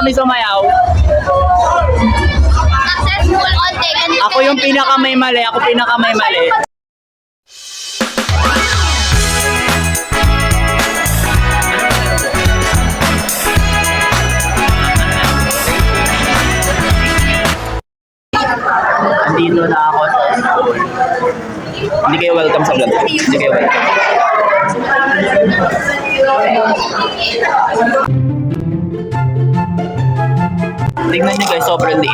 kami sumayaw. Successful all day. Ako yung pinakamay mali. Ako pinakamay mali. Andito na ako sa school. Hindi kayo welcome sa vlog. Hindi kayo welcome. Tingnan niyo guys, sobrang liit.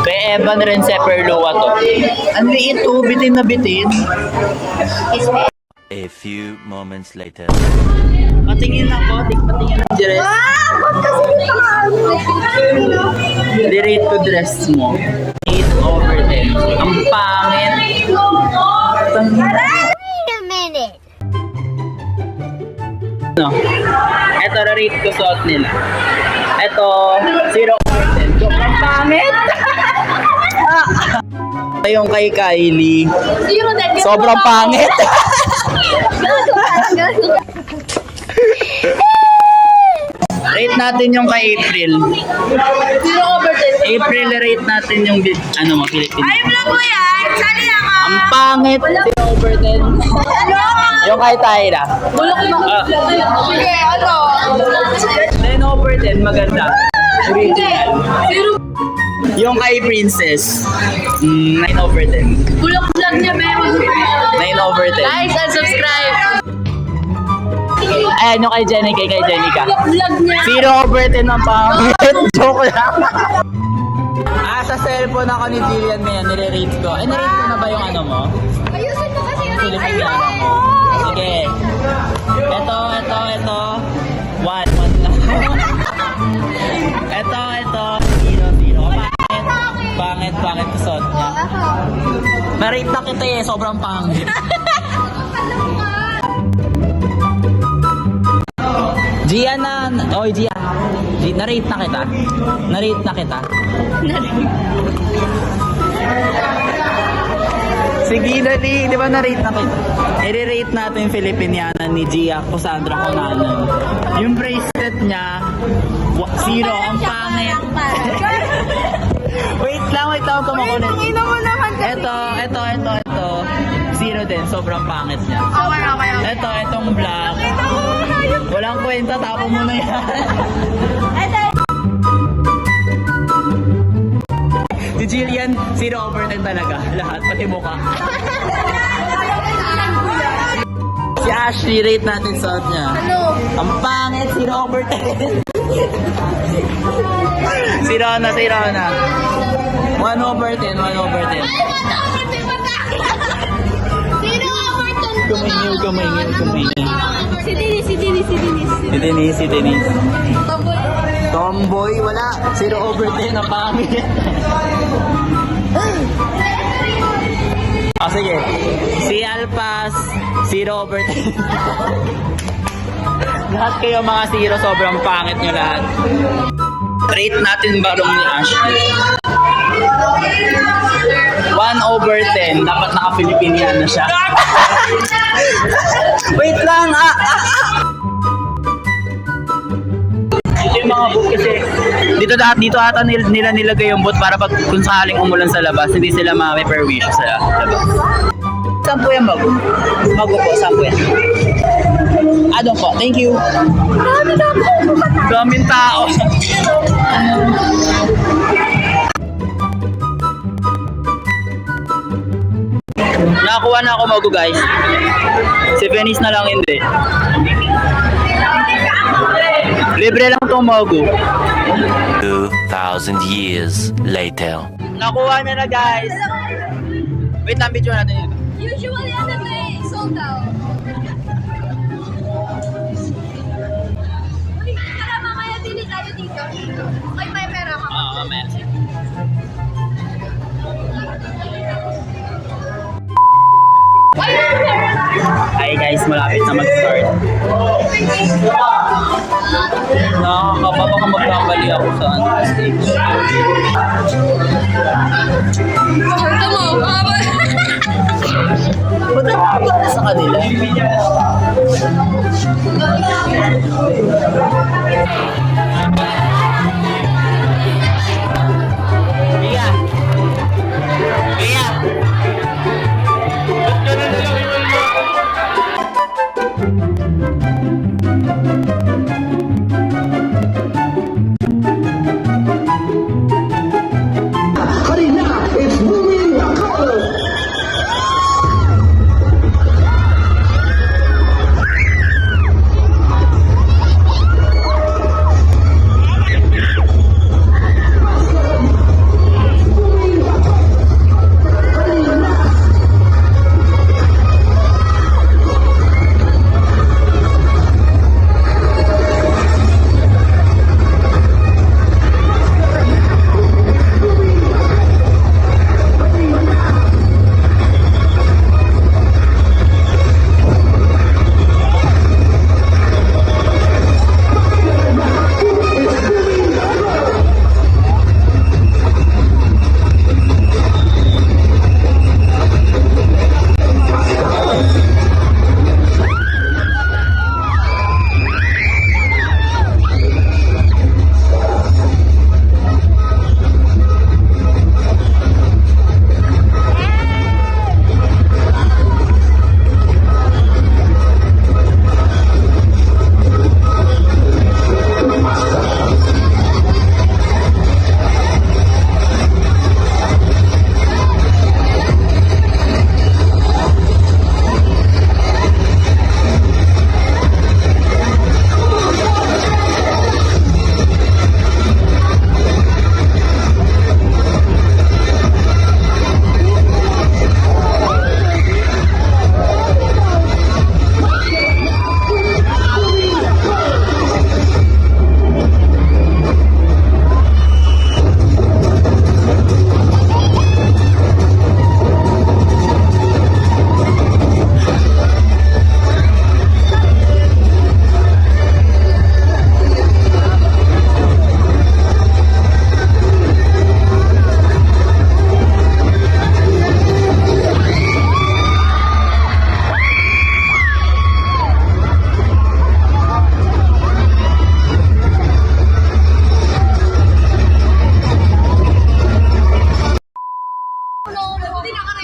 Kay Evan rin sa Perlua to. Ang liit to, bitin na bitin. A few moments later. Patingin ako, patingin ng dress. Dirate ko dress mo. 8/10. Ang pangit. Wait a minute. No. Ito, rate ko suot nila. Ito, 0/10. Sobrang pangit. Yung kay Kylie. Sobrang pangit. Rate natin yung kay April. 0/10. April, rate natin yung ano mo, Philippines. Ay, vlog mo yan. Sali ako. Ang pangit. 0/10. Yung kay Tyra. Bulok mo. Sige, ano? 10/10, maganda. Original. Yung kay Princess, 9/10. Bulok vlog niya, be. 9/10. Guys, and subscribe. Ayan yung kay Jenica, kay Jenica. Vlog niya. 0/10 ang pangit. Joke lang. Sa cellphone ako ni Jillian na yan, nire-rate ko. Ay, nare-rate ko na ba yung ano mo? Ayusin mo kasi yung Filipiniano mo. Sige. Ito. 1 lang. Ito. 0. Pangit suot niya. Na-rate na kita eh, sobrang pangit. Gia na. Oy, Gia. Na-rate na kita. Sige, dali. Di ba na-rate na kita? I-rate natin yung Filipiniana ni Gia Cassandra Conanon. Yung bracelet niya, 0. Ang pangit. Wait lang. Kumakulit. Ito. 0 din. Sobrang pangit niya. Okay. Itong black. Walang kwenta. Tapon mo na yan. Si Jillian, 0/10 talaga. Lahat, pati mukha. Si Ashley, rate natin suot niya. Ano? Ang pangit, 0/10. 0 na. 1/10. Kumainyo. Si Denise. Tomboy, wala. 0/10 ang pangit. Sige. Si Alpas, 0/10. Lahat kayo mga 0, sobrang pangit nyo lahat. Rate natin barong ni Ashley. 1/10. Dapat naka-Filipinian na siya. Wait lang. Ito yung mga boot kasi dito ata nila nilagay yung boot para pag kung sakaling umulan sa labas, hindi sila ma-perwish sa labas. Saan po yan, Mago? Mago po, saan po yan? Doon po, thank you. Daming tao. Nakakuha na ako, Mago, guys. Si Venice na lang hindi. Libre lang itong Mago. 2,000 years later. Nakuha na guys. Wait lang, video natin yun. Usually, ano na eh, sold out. Uy, tara mamaya dili tayo dito. May pera ka. Oo, meron. Hi guys, malapit na mag-start. Nakakababa ka magkakali ako sa stage. Ito mo, Ba't nakakapagod sa kanila? Iya. Iya. Karina is moving the color.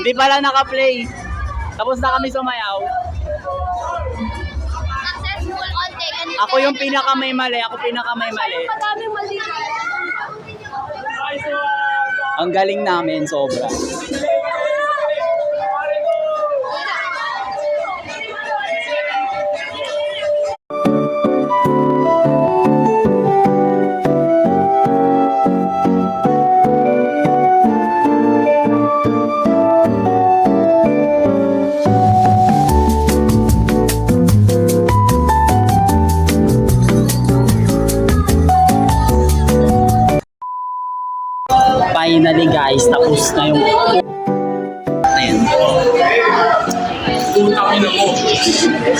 Hindi pala naka-play. Tapos na kami sumayaw. Successful all day. Ako yung pinakamay mali. Madaming mali. Ang galing namin, sobra. Finally guys, tapos na yung... Ayan.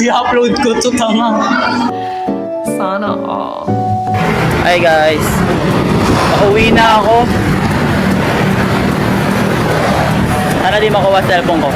I-upload ko to, tama. Sana all. Hi guys. Pauwi na ako. Sana di makuha cellphone ko.